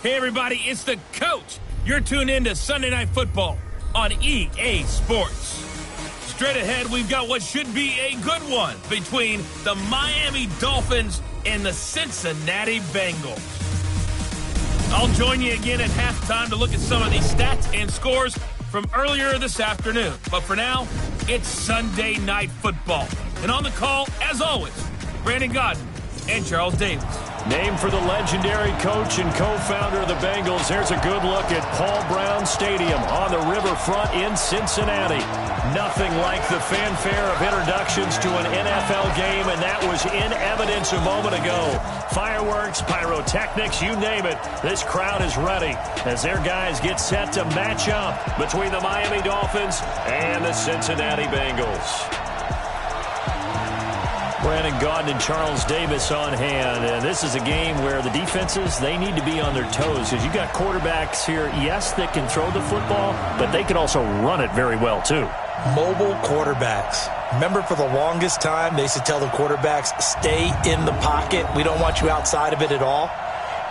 Hey, everybody, it's the coach. You're tuned in to Sunday Night Football on EA Sports. Straight ahead, we've got what should be a good one between the Miami Dolphins and the Cincinnati Bengals. I'll join you again at halftime to look at some of these stats and scores from earlier this afternoon. But for now, it's Sunday Night Football. And on the call, as always, Brandon Godden and Charles Davis. Named for the legendary coach and co-founder of the Bengals, here's a good look at Paul Brown Stadium on the riverfront in Cincinnati. Nothing like the fanfare of introductions to an NFL game, and that was in evidence a moment ago. Fireworks, pyrotechnics, you name it. This crowd is ready as their guys get set to match up between the Miami Dolphins and the Cincinnati Bengals. Brandon Gaudin and Charles Davis on hand. And this is a game where the defenses, they need to be on their toes because you've got quarterbacks here, yes, that can throw the football, but they can also run it very well, too. Mobile quarterbacks. Remember, for the longest time, they used to tell the quarterbacks, stay in the pocket. We don't want you outside of it at all.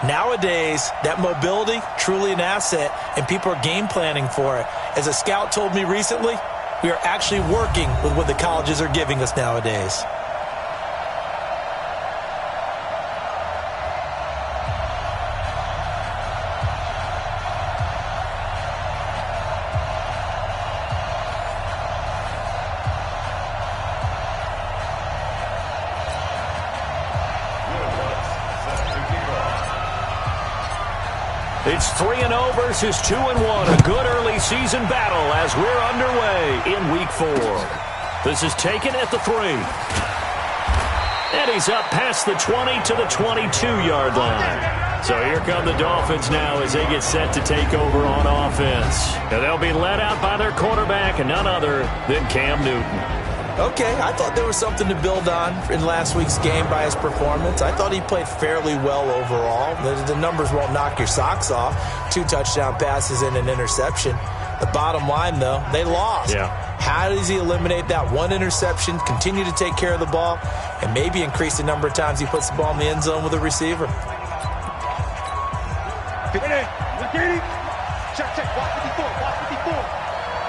Nowadays, that mobility, truly an asset, and people are game planning for it. As a scout told me recently, we are actually working with what the colleges are giving us nowadays. It's 3-0 versus 2-1. A good early season battle as we're underway in Week 4. This is taken at the 3. And he's up past the 20 to the 22-yard line. So here come the Dolphins now as they get set to take over on offense. And they'll be led out by their quarterback and none other than Cam Newton. Okay, I thought there was something to build on in last week's game by his performance. I thought he played fairly well overall. The numbers won't knock your socks off. 2 touchdown passes and an interception. The bottom line, though, they lost. Yeah. How does he eliminate that one interception, continue to take care of the ball, and maybe increase the number of times he puts the ball in the end zone with a receiver? Check, check. Watch 54. Watch 54.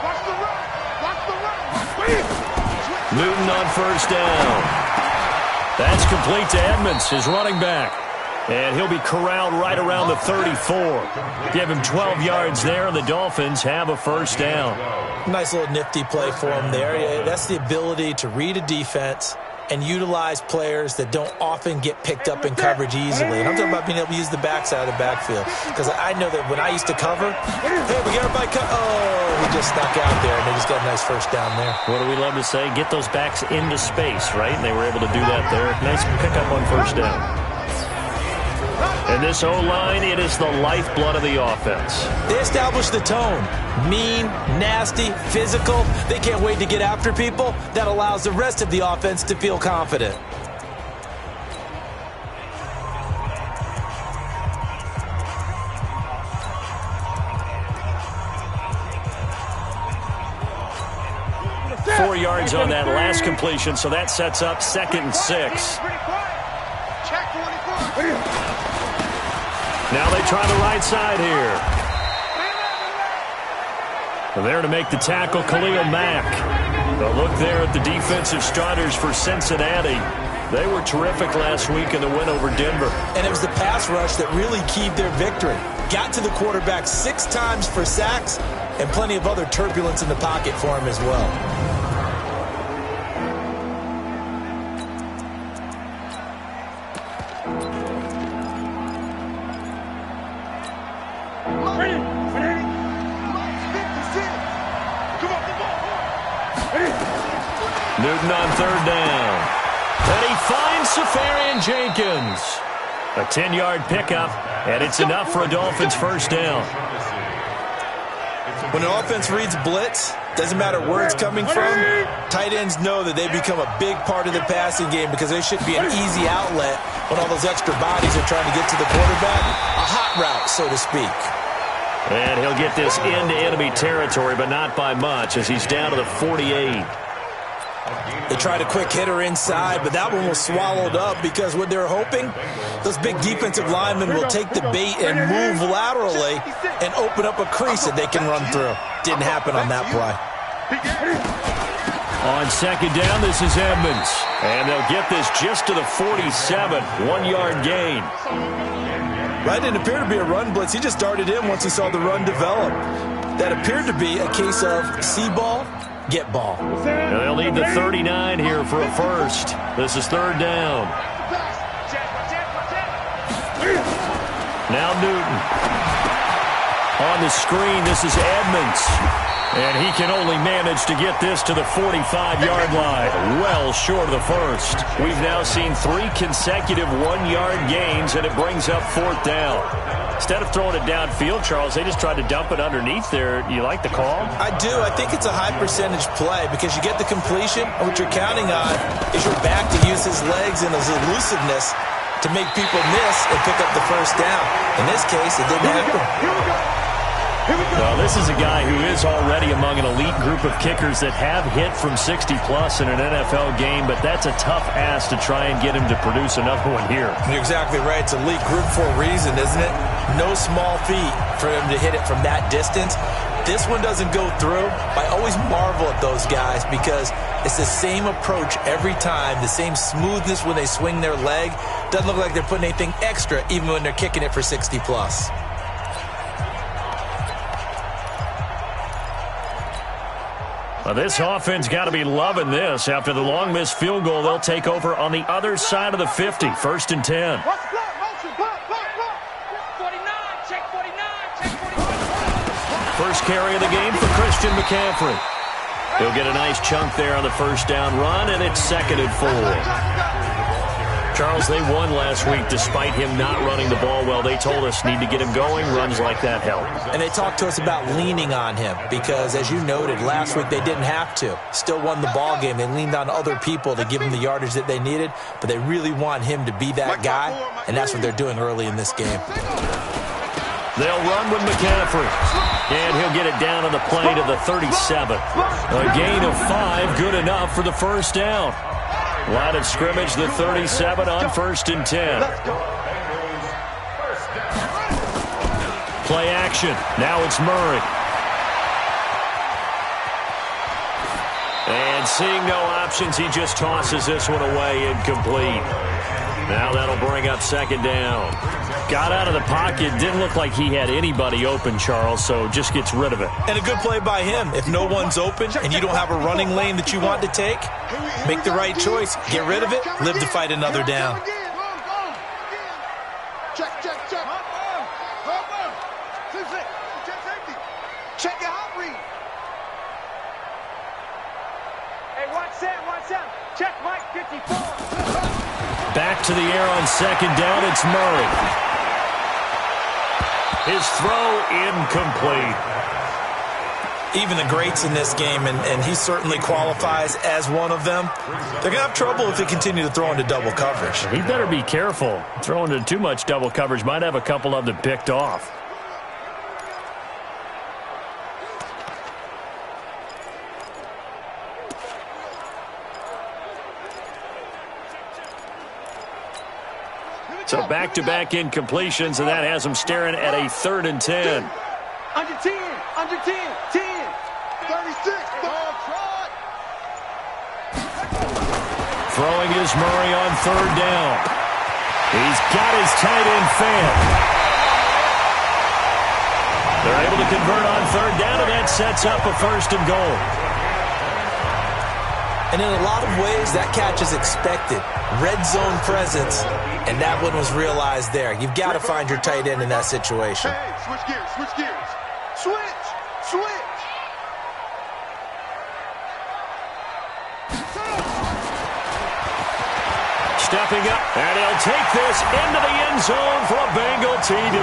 Watch the run. Watch the run. Newton on first down. That's complete to Edmonds, his running back. And he'll be corralled right around the 34. Give him 12 yards there, and the Dolphins have a first down. Nice little nifty play for him there. That's the ability to read a defense and utilize players that don't often get picked up in coverage easily. And I'm talking about being able to use the backside of the backfield. Because I know that when I used to cover, hey, we got everybody he just snuck out there, and they just got a nice first down there. What do we love to say? Get those backs into space, right? And they were able to do that there. Nice pickup on first down. And this O-line, it is the lifeblood of the offense. They establish the tone. Mean, nasty, physical. They can't wait to get after people. That allows the rest of the offense to feel confident. Four yards on that last completion, so that sets up 2nd and 6. Now they try the right side here. And there to make the tackle, Khalil Mack. A look there at the defensive starters for Cincinnati. They were terrific last week in the win over Denver. And it was the pass rush that really keyed their victory. Got to the quarterback 6 times for sacks and plenty of other turbulence in the pocket for him as well. Newton on 3rd down. And he finds Safarian Jenkins. A 10-yard pickup, and it's enough for a Dolphins first down. When an offense reads blitz, doesn't matter where it's coming from, tight ends know that they become a big part of the passing game because they should be an easy outlet when all those extra bodies are trying to get to the quarterback. A hot route, so to speak. And he'll get this into enemy territory, but not by much as he's down to the 48. They tried a quick hitter inside, but that one was swallowed up because what they're hoping, those big defensive linemen will take the bait and move laterally and open up a crease that they can run through. Didn't happen on that play. On second down, this is Edmonds. And they'll get this just to the 47, 1-yard gain. That didn't appear to be a run blitz. He just darted in once he saw the run develop. That appeared to be a case of see ball, get ball. And they'll need the 39 here for a first. This is third down. Now Newton. On the screen, this is Edmonds. And he can only manage to get this to the 45-yard line. Well short of the first. We've now seen 3 consecutive 1-yard gains, and it brings up fourth down. Instead of throwing it downfield, Charles, they just tried to dump it underneath there. You like the call? I do. I think it's a high-percentage play because you get the completion, and what you're counting on is your back to use his legs and his elusiveness to make people miss and pick up the first down. In this case, it didn't happen. Here we go. Well, this is a guy who is already among an elite group of kickers that have hit from 60-plus in an NFL game, but that's a tough ask to try and get him to produce another one here. You're exactly right. It's elite group for a reason, isn't it? No small feat for him to hit it from that distance. This one doesn't go through. I always marvel at those guys because it's the same approach every time, the same smoothness when they swing their leg. Doesn't look like they're putting anything extra even when they're kicking it for 60-plus. Well, this offense got to be loving this. After the long missed field goal, they'll take over on the other side of the 50, first and 10. Watch the block, motion, block. 49, check 49, check 49. First carry of the game for Christian McCaffrey. He'll get a nice chunk there on the first down run, and it's 2nd and 4. Charles, they won last week despite him not running the ball well. They told us need to get him going. Runs like that help. And they talked to us about leaning on him because, as you noted, last week they didn't have to. Still won the ball game. They leaned on other people to give him the yardage that they needed, but they really want him to be that guy, and that's what they're doing early in this game. They'll run with McCaffrey, and he'll get it down on the play to the 37. A gain of 5, good enough for the first down. Line of scrimmage, the 37 on first and 10. Play action. Now it's Murray. And seeing no options, he just tosses this one away, incomplete. Now that'll bring up second down. Got out of the pocket, didn't look like he had anybody open, Charles, so just gets rid of it. And a good play by him. If no one's open and you don't have a running lane that you want to take, make the right choice. Get rid of it, live to fight another down. Check. Check your hot read. Hey, watch Sam. Check Mike 54. Back to the air on second down, it's Murray. His throw incomplete. Even the greats in this game, and he certainly qualifies as one of them, they're going to have trouble if they continue to throw into double coverage. He better be careful. Throwing into too much double coverage might have a couple of them picked off. So back-to-back incompletions, and that has him staring at a 3rd and 10. Under 10, 10. 36, Throwing is Murray on 3rd down. He's got his tight end fan. They're able to convert on 3rd down, and that sets up a 1st and goal. And in a lot of ways, that catch is expected. Red zone presence, and that one was realized there. You've got to find your tight end in that situation. Hey, switch gears. Switch. Stepping up, and he'll take this into the end zone for a Bengal TD.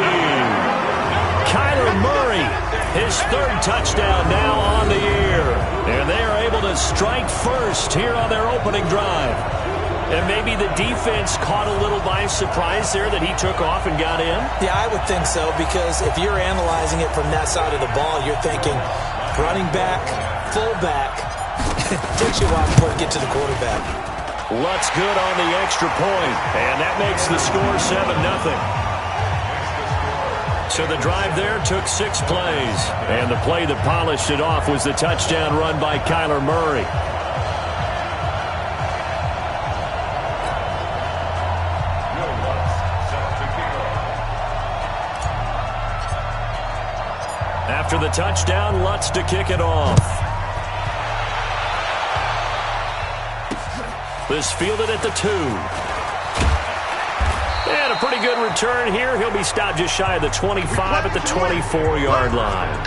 Kyler Murray, his 3rd touchdown now on the year. And they are able to strike first here on their opening drive. And maybe the defense caught a little by surprise there that he took off and got in? Yeah, I would think so, because if you're analyzing it from that side of the ball, you're thinking running back, fullback, Takes you a while before you get to the quarterback. Lutt's good on the extra point, and that makes the score 7-0. So the drive there took 6 plays, and the play that polished it off was the touchdown run by Kyler Murray. After the touchdown, Lutz to kick it off. This fielded at the 2. And a pretty good return here. He'll be stopped just shy of the 25 at the 24-yard line.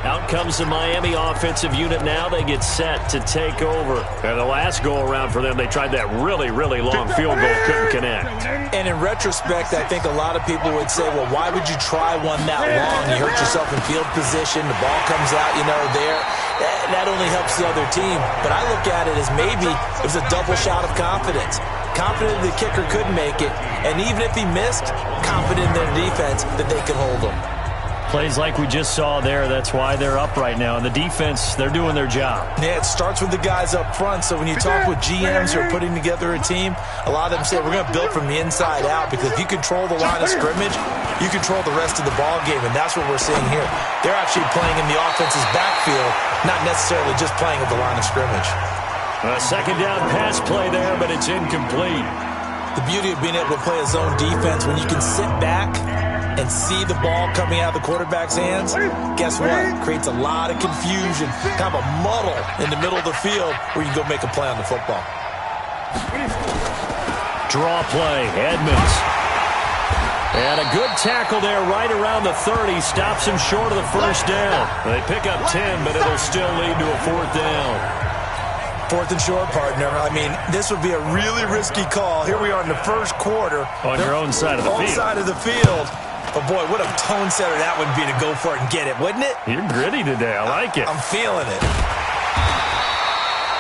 Out comes the Miami offensive unit now. They get set to take over. And the last go-around for them, they tried that really, really long field goal. Couldn't connect. And in retrospect, I think a lot of people would say, well, why would you try one that long? You hurt yourself in field position. The ball comes out, there. That only helps the other team. But I look at it as maybe it was a double shot of confidence. Confident the kicker could make it. And even if he missed, confident in their defense that they could hold him. Plays like we just saw there, that's why they're up right now. And the defense, they're doing their job. Yeah, it starts with the guys up front. So when you talk with GMs who are putting together a team, a lot of them say we're going to build from the inside out, because if you control the line of scrimmage, you control the rest of the ball game, and that's what we're seeing here. They're actually playing in the offense's backfield, not necessarily just playing at the line of scrimmage. A second down pass play there, but it's incomplete. The beauty of being able to play a zone defense, when you can sit back and see the ball coming out of the quarterback's hands, guess what? Creates a lot of confusion, kind of a muddle in the middle of the field where you can go make a play on the football. Draw play, Edmonds. And a good tackle there right around the 30. Stops him short of the first down. They pick up 10, but it'll still lead to a 4th down. 4th and short, partner. I mean, this would be a really risky call. Here we are in the first quarter. On your own side of the field. Own side of the field. But, boy, what a tone setter that would be to go for it and get it, wouldn't it? You're gritty today. I like it. I'm feeling it.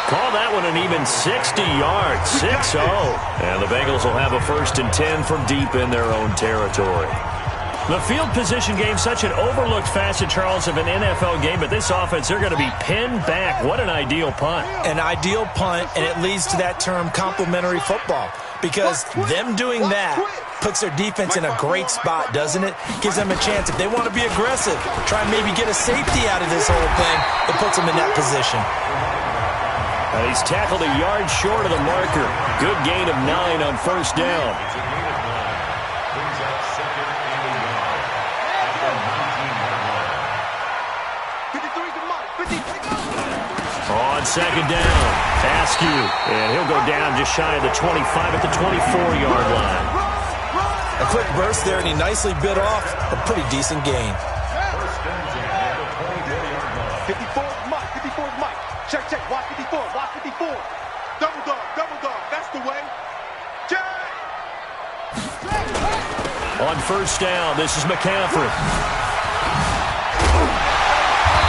Call that one an even 60 yards, 6-0. And the Bengals will have a 1st and 10 from deep in their own territory. The field position game, such an overlooked facet, Charles, of an NFL game, but this offense, they're going to be pinned back. What an ideal punt. An ideal punt, and it leads to that term complementary football, because them doing that puts their defense in a great spot, doesn't it? Gives them a chance. If they want to be aggressive, try and maybe get a safety out of this whole thing, it puts them in that position. He's tackled a yard short of the marker. Good gain of 9 on 1st down. On 2nd down, Askew, and he'll go down just shy of the 25 at the 24-yard line. A quick burst there, and he nicely bit off a pretty decent gain. 54, Mike. Check. Watch 54. Double dog. That's the way. Check. On 1st down, this is McCaffrey.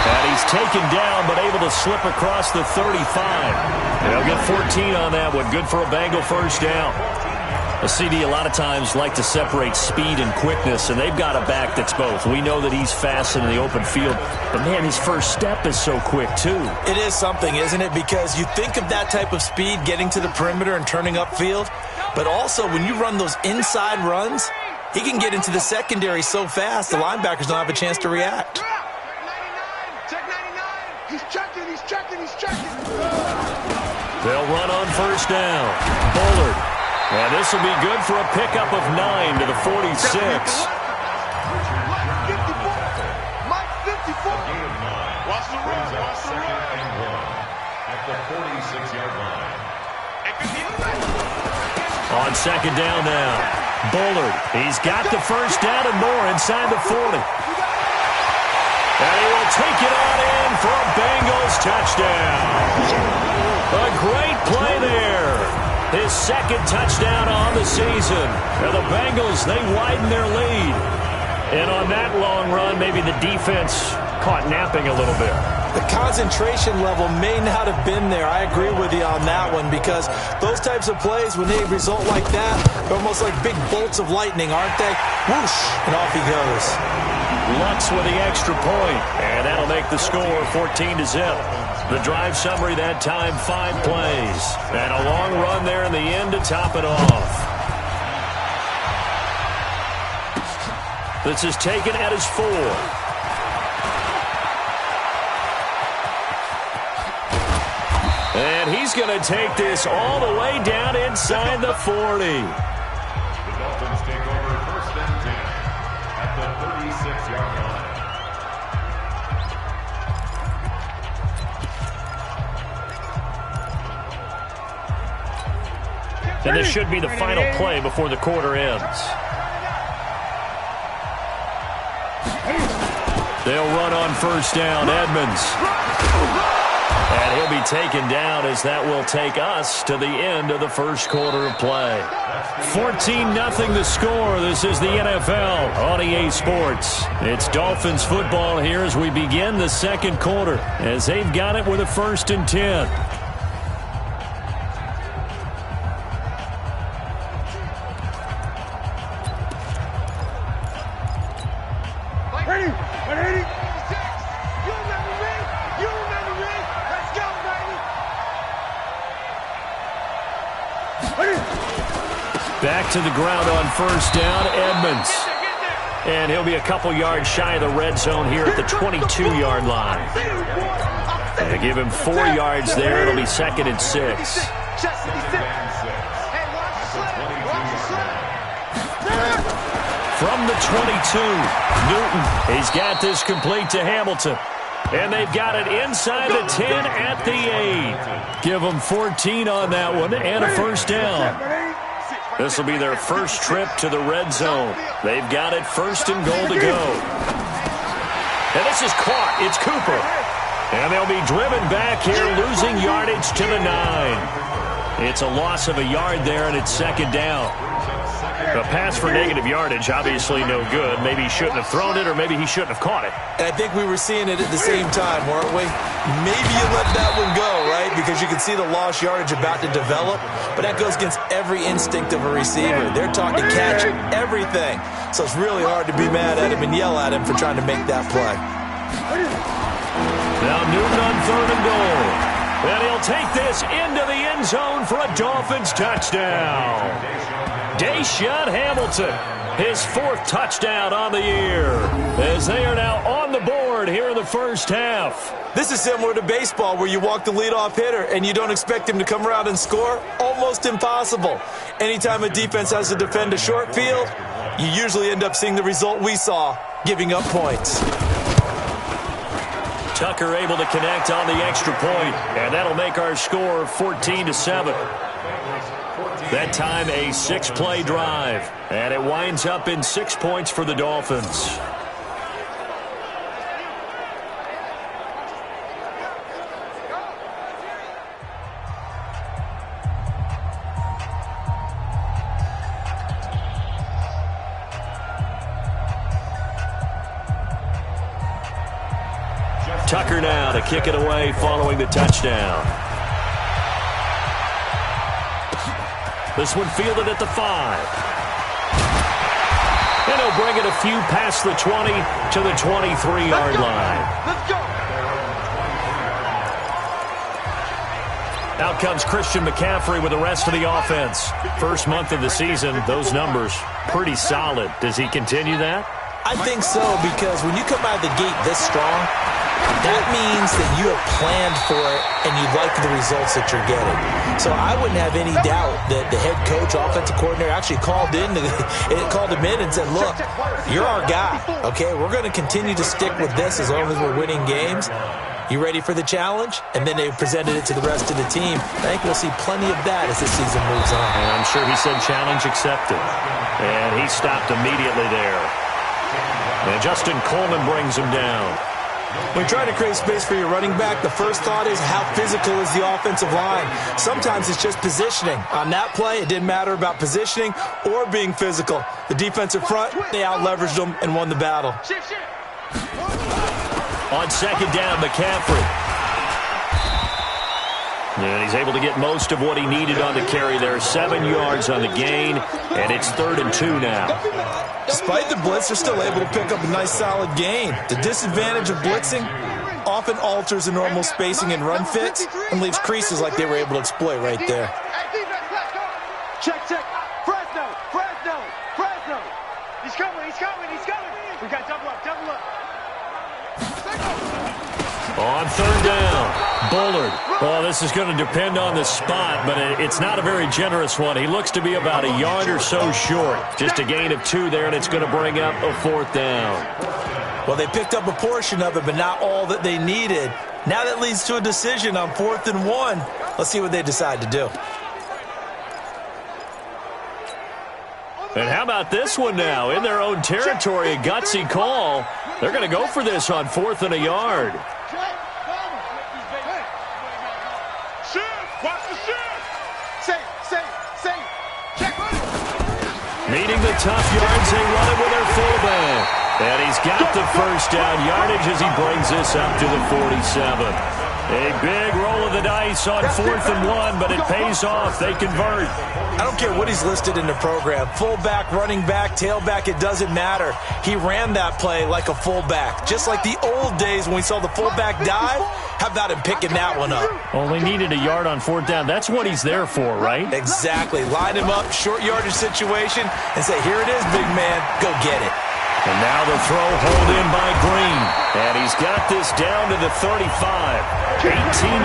And he's taken down, but able to slip across the 35. They'll get 14 on that one. Good for a Bengal 1st down. A CD a lot of times like to separate speed and quickness, and they've got a back that's both. We know that he's fast in the open field, but, man, his first step is so quick, too. It is something, isn't it? Because you think of that type of speed getting to the perimeter and turning upfield, but also when you run those inside runs, he can get into the secondary so fast the linebackers don't have a chance to react. He's checking. They'll run on 1st down. Bullard. And this will be good for a pickup of 9 to the 46. Mike 54. Watch the run. At the 46-yard line. On 2nd down now. Bullard. He's got the 1st down and more inside the 40. And he will take it on in for a Bengals touchdown. A great play there. His 2nd touchdown on the season. And the Bengals, they widen their lead. And on that long run, maybe the defense caught napping a little bit. The concentration level may not have been there. I agree with you on that one, because those types of plays, when they result like that, they're almost like big bolts of lightning, aren't they? Whoosh, and off he goes. Lutz with the extra point, and that'll make the score 14-0. The drive summary that time, 5 plays. And a long run there in the end to top it off. This is taken at his 4. And he's going to take this all the way down inside the 40. The Dolphins take over 1st and 10 at the 36-yard line. And this should be the final play before the quarter ends. They'll run on 1st down. Edmonds. And he'll be taken down as that will take us to the end of the 1st quarter of play. 14-0 the score. This is the NFL on EA Sports. It's Dolphins football here as we begin the 2nd quarter, as they've got it with a 1st and 10. Back to the ground on 1st down, Edmonds. And he'll be a couple yards shy of the red zone here at the 22-yard line. And give him 4 yards there. It'll be 2nd and 6. From the 22, Newton. He's got this complete to Hamilton. And they've got it inside the 10 at the 8. Give them 14 on that one and a 1st down. This will be their 1st trip to the red zone. They've got it 1st and goal to go. And this is caught. It's Cooper. And they'll be driven back here, losing yardage to the 9. It's a loss of a yard there, and it's 2nd down. A pass for negative yardage, obviously no good. Maybe he shouldn't have thrown it, or maybe he shouldn't have caught it. And I think we were seeing it at the same time, weren't we? Maybe you let that one go, right? Because you can see the lost yardage about to develop. But that goes against every instinct of a receiver. They're taught to catch everything. So it's really hard to be mad at him and yell at him for trying to make that play. Now Newton on 3rd and goal. And he'll take this into the end zone for a Dolphins touchdown. Deshaun Hamilton, his 4th touchdown on the year, as they are now on the board here in the 1st half. This is similar to baseball, where you walk the leadoff hitter and you don't expect him to come around and score. Almost impossible. Anytime a defense has to defend a short field, you usually end up seeing the result we saw, giving up points. Tucker able to connect on the extra point, and that'll make our score 14-7. That time a 6-play drive, and it winds up in 6 points for the Dolphins. Tucker now to kick it away following the touchdown. This one fielded at the 5. And he'll bring it a few past the 20 to the 23-yard line. Let's go. Out comes Christian McCaffrey with the rest of the offense. First month of the season, those numbers pretty solid. Does he continue that? I think so, because when you come out of the gate this strong, that means that you have planned for it and you like the results that you're getting. So I wouldn't have any doubt that the head coach, offensive coordinator, actually called him in and said, look, you're our guy, okay? We're going to continue to stick with this as long as we're winning games. You ready for the challenge? And then they presented it to the rest of the team. I think we'll see plenty of that as the season moves on. And I'm sure he said challenge accepted. And he stopped immediately there. And Justin Coleman brings him down. When trying to create space for your running back, the first thought is how physical is the offensive line. Sometimes it's just positioning. On that play, it didn't matter about positioning or being physical. The defensive front, they out-leveraged them and won the battle. On 2nd down, McCaffrey. And he's able to get most of what he needed on the carry there. 7 yards on the gain, and it's 3rd and 2 now. Despite the blitz, they're still able to pick up a nice solid gain. The disadvantage of blitzing often alters the normal spacing and run fits and leaves creases like they were able to exploit right there. Check. Fresno. He's coming. We got double up. On 3rd down, Bullard. Well, this is going to depend on the spot, but it's not a very generous one. He looks to be about a yard or so short. Just a gain of 2 there, and it's going to bring up a 4th down. Well, they picked up a portion of it, but not all that they needed. Now that leads to a decision on 4th and 1. Let's see what they decide to do. And how about this one now? In their own territory, a gutsy call. They're going to go for this on 4th and a yard. Needing the tough yards, they run it with their fullback. And he's got the 1st down yardage as he brings this up to the 47. A big roll of the dice on 4th and 1, but it pays off. They convert. I don't care what he's listed in the program. Fullback, running back, tailback, it doesn't matter. He ran that play like a fullback. Just like the old days when we saw the fullback dive. How about him picking that one up? Only needed a yard on 4th down. That's what he's there for, right? Exactly. Line him up, short yardage situation, and say, here it is, big man. Go get it. And now the throw hold in by Green. And he's got this down to the 35. 18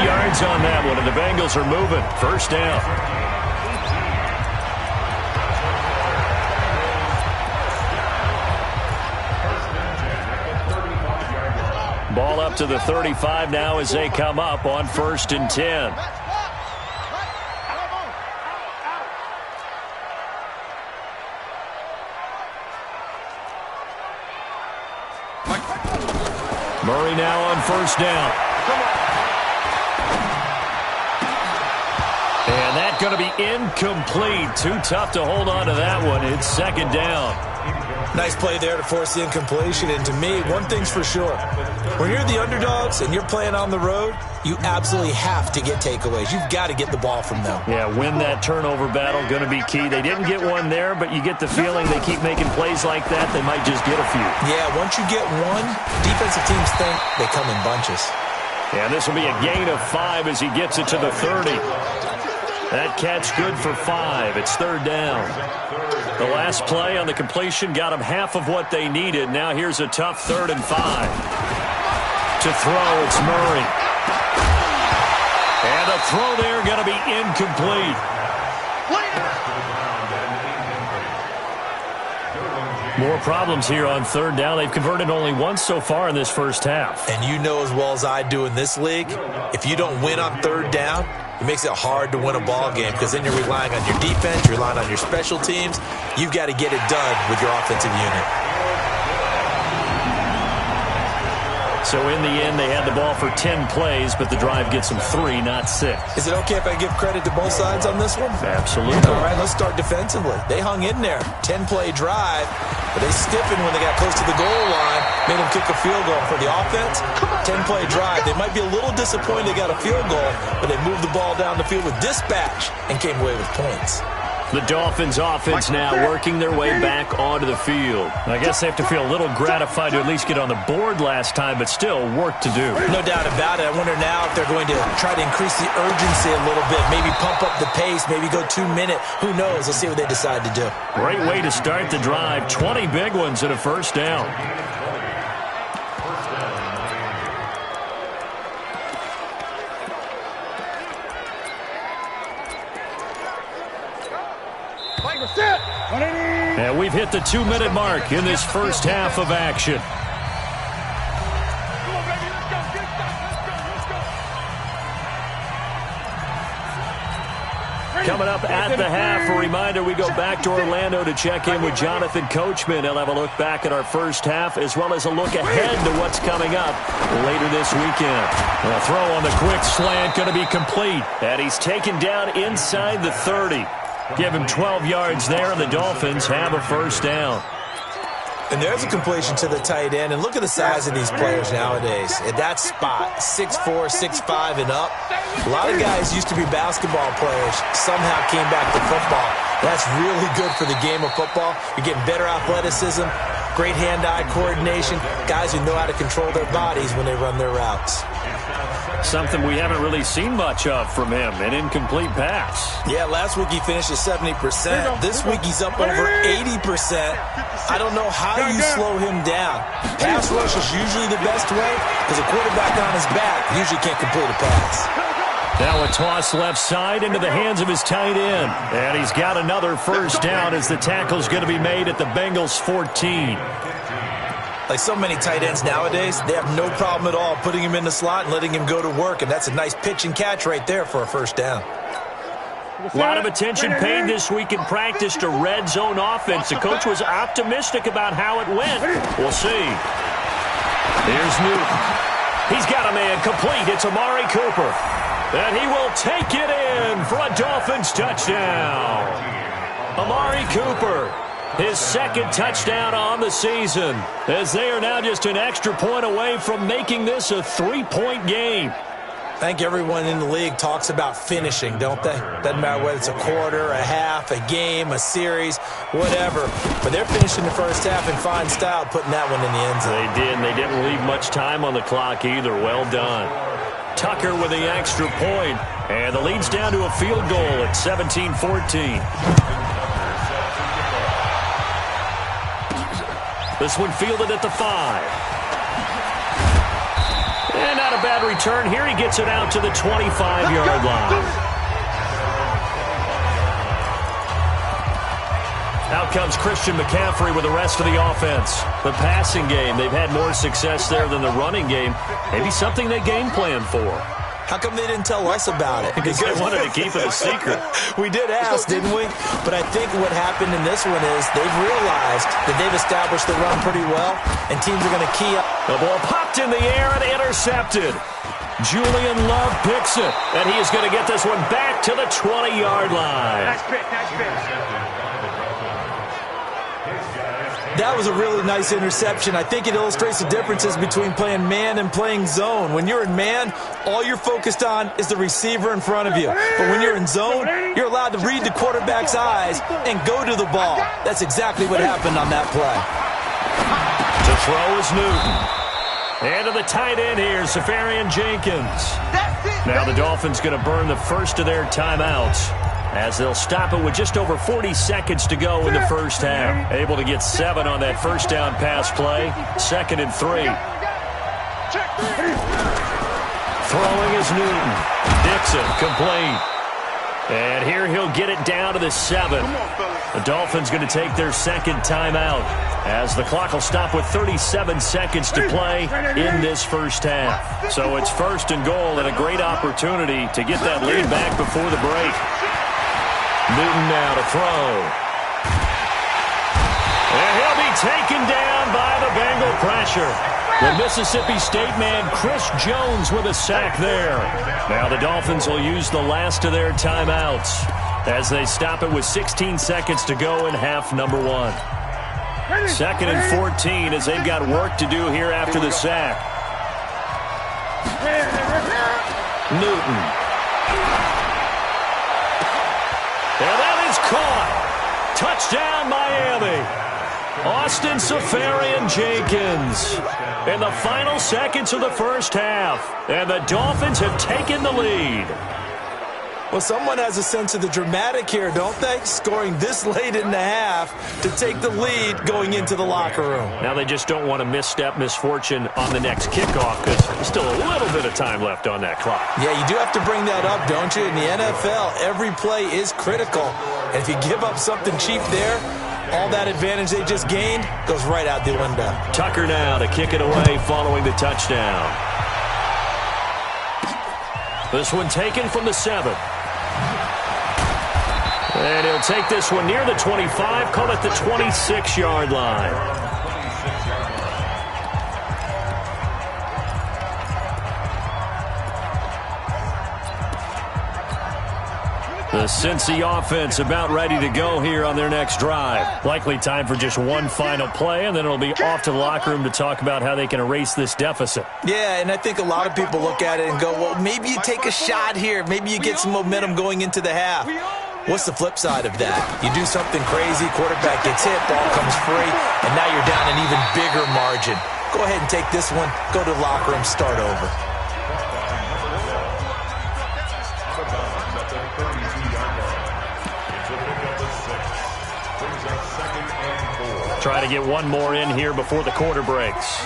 yards on that one, and the Bengals are moving. 1st down. Ball up to the 35 now as they come up on 1st and 10. Murray now on 1st down. And that's going to be incomplete. Too tough to hold on to that one. It's 2nd down. Nice play there to force the incompletion. And to me, one thing's for sure. When you're the underdogs and you're playing on the road, you absolutely have to get takeaways. You've got to get the ball from them. Yeah, win that turnover battle, going to be key. They didn't get one there, but you get the feeling they keep making plays like that, they might just get a few. Yeah, once you get one, defensive teams think they come in bunches. And this will be a gain of 5 as he gets it to the 30. That catch good for 5. It's 3rd down. The last play on the completion got them half of what they needed. Now here's a tough 3rd and 5. To throw, it's Murray. And a throw there going to be incomplete. More problems here on 3rd down. They've converted only once so far in this 1st half. And you know as well as I do in this league, if you don't win on 3rd down, it makes it hard to win a ball game because then you're relying on your defense, you're relying on your special teams. You've got to get it done with your offensive unit. So in the end, they had the ball for 10 plays, but the drive gets them 3, not 6. Is it okay if I give credit to both sides on this one? Absolutely. All right, let's start defensively. They hung in there. 10-play drive, but they stiffened when they got close to the goal line, made them kick a field goal. For the offense, 10-play drive. They might be a little disappointed they got a field goal, but they moved the ball down the field with dispatch and came away with points. The Dolphins offense now working their way back onto the field. I guess they have to feel a little gratified to at least get on the board last time, but still work to do. No doubt about it. I wonder now if they're going to try to increase the urgency a little bit, maybe pump up the pace, maybe go 2-minute. Who knows? Let's see what they decide to do. Great way to start the drive. 20 big ones and a 1st down. And we've hit the 2-minute mark in this 1st half of action. Coming up at the half, a reminder, we go back to Orlando to check in with Jonathan Coachman. He'll have a look back at our 1st half as well as a look ahead to what's coming up later this weekend. A throw on the quick slant going to be complete. And he's taken down inside the 30. Give him 12 yards there, and the Dolphins have a 1st down. And there's a completion to the tight end. And look at the size of these players nowadays. At that spot, 6'4", 6'5", and up. A lot of guys used to be basketball players, somehow came back to football. That's really good for the game of football. You're getting better athleticism, great hand-eye coordination, guys who know how to control their bodies when they run their routes. Something we haven't really seen much of from him, an incomplete pass. Yeah, last week he finished at 70%. This week he's up over 80%. I don't know how you slow him down. Pass rush is usually the best way because a quarterback on his back usually can't complete a pass. Now a toss left side into the hands of his tight end. And he's got another first down as the tackle's going to be made at the Bengals 14. Like so many tight ends nowadays, they have no problem at all putting him in the slot and letting him go to work, and that's a nice pitch and catch right there for a first down. A lot of attention paid this week in practice to red zone offense. The coach was optimistic about how it went. We'll see. Here's Newton. He's got a man complete. It's Amari Cooper. And he will take it in for a Dolphins touchdown. Amari Cooper, his second touchdown on the season, as they are now just an extra point away from making this a 3-point game. I think everyone in the league talks about finishing, don't they? Doesn't matter whether it's a quarter, a half, a game, a series, whatever. But they're finishing the first half in fine style, putting that one in the end zone. They did, and they didn't leave much time on the clock either. Well done. Tucker with the extra point, and the lead's down to a field goal at 17-14. This one fielded at the 5. And not a bad return here. He gets it out to the 25-yard line. Out comes Christian McCaffrey with the rest of the offense. The passing game, they've had more success there than the running game. Maybe something they game plan for. How come they didn't tell us about it? Because they wanted to keep it a secret. We did ask, didn't we? But I think what happened in this one is they've realized that they've established the run pretty well, and teams are going to key up. The ball popped in the air and intercepted. Julian Love picks it, and he is going to get this one back to the 20-yard line. Nice pick, nice pick. That was a really nice interception. I think it illustrates the differences between playing man and playing zone. When you're in man, all you're focused on is the receiver in front of you. But when you're in zone, you're allowed to read the quarterback's eyes and go to the ball. That's exactly what happened on that play. To throw is Newton. And to the tight end here, Safarian Jenkins. Now the Dolphins going to burn the first of their timeouts, as they'll stop it with just over 40 seconds to go in the first half. Able to get 7 on that first down pass play. 2nd and 3. Throwing is Newton. Dixon, complete. And here he'll get it down to the 7. The Dolphins going to take their second timeout, as the clock will stop with 37 seconds to play in this first half. So it's 1st and goal, and a great opportunity to get that lead back before the break. Newton now to throw. And he'll be taken down by the Bengal pressure. The Mississippi State man, Chris Jones, with a sack there. Now the Dolphins will use the last of their timeouts as they stop it with 16 seconds to go in half number 1. 2nd and 14 as they've got work to do here after the sack. Newton. And that is caught. Touchdown, Miami. Austin Safarian Jenkins in the final seconds of the first half. And the Dolphins have taken the lead. Well, someone has a sense of the dramatic here, don't they? Scoring this late in the half to take the lead going into the locker room. Now they just don't want to misfortune on the next kickoff, because there's still a little bit of time left on that clock. Yeah, you do have to bring that up, don't you? In the NFL, every play is critical. And if you give up something cheap there, all that advantage they just gained goes right out the window. Tucker now to kick it away following the touchdown. This one taken from the 7. And he'll take this one near the 25, call it the 26-yard line. The Cincy offense about ready to go here on their next drive. Likely time for just one final play, and then it'll be off to the locker room to talk about how they can erase this deficit. Yeah, and I think a lot of people look at it and go, well, maybe you take a shot here. Maybe you get some momentum going into the half. What's the flip side of that? You do something crazy, quarterback gets hit, ball comes free, and now you're down an even bigger margin. Go ahead and take this one, go to the locker room, start over. Try to get one more in here before the quarter breaks.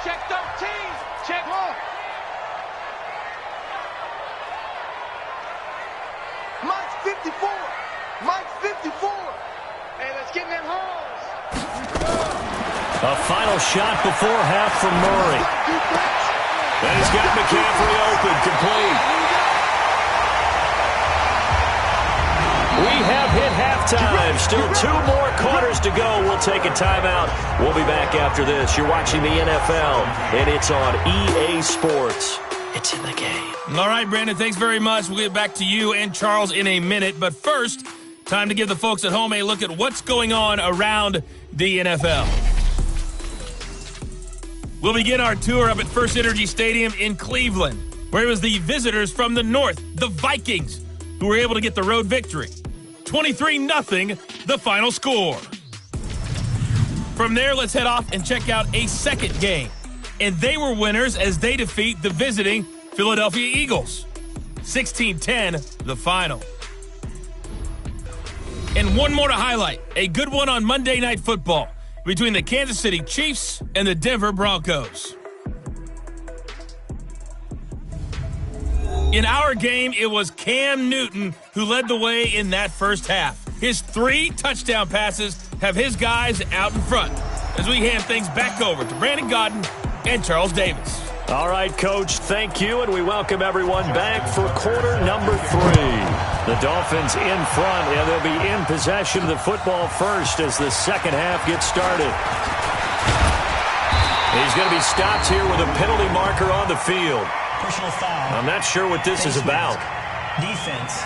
Check 13. Check 1. Mike's 54. Mike's 54. Hey, let's get in that holes. A final shot before half from Murray. And he's got McCaffrey open, complete. We have hit halftime. Still 2 more quarters to go. We'll take a timeout. We'll be back after this. You're watching the NFL, and it's on EA Sports. It's in the game. All right, Brandon, thanks very much. We'll get back to you and Charles in a minute. But first, time to give the folks at home a look at what's going on around the NFL. We'll begin our tour up at First Energy Stadium in Cleveland, where it was the visitors from the north, the Vikings, who were able to get the road victory. 23-0, the final score. From there, let's head off and check out a second game. And they were winners as they defeat the visiting Philadelphia Eagles. 16-10, the final. And one more to highlight, a good one on Monday Night Football between the Kansas City Chiefs and the Denver Broncos. In our game, it was Cam Newton who led the way in that first half. His 3 touchdown passes have his guys out in front as we hand things back over to Brandon Godden and Charles Davis. All right, Coach, thank you, and we welcome everyone back for quarter number 3. The Dolphins in front, and they'll be in possession of the football first as the second half gets started. He's going to be stopped here with a penalty marker on the field. Personal foul. I'm not sure what this is about. Defense.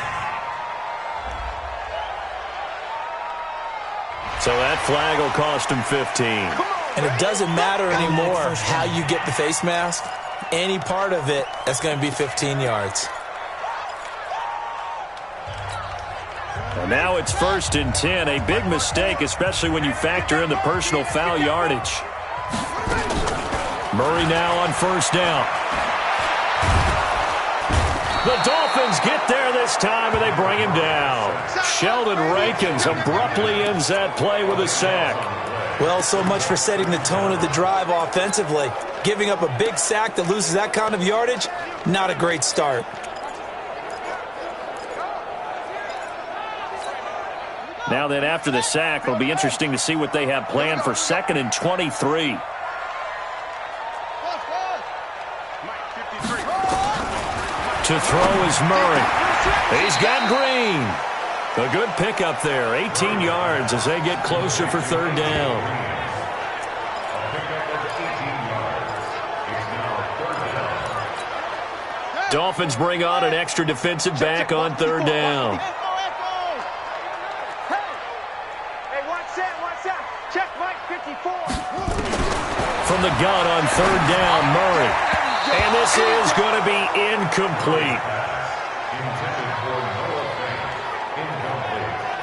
So that flag will cost him 15. And it doesn't matter anymore how you get the face mask. Any part of it, that's going to be 15 yards. And now it's 1st and 10. A big mistake, especially when you factor in the personal foul yardage. Murray now on 1st down. The Dolphins get there this time, and they bring him down. Sheldon Rankins abruptly ends that play with a sack. Well, so much for setting the tone of the drive offensively. Giving up a big sack that loses that kind of yardage, not a great start. Now then, after the sack, it'll be interesting to see what they have planned for 2nd and 23. To throw is Murray. He's got Green. A good pickup there. 18 yards as they get closer for 3rd down. Dolphins bring on an extra defensive back on 3rd down. Hey, watch that. Check Mike 54. From the gun on 3rd down, Murray. And this is going to be incomplete.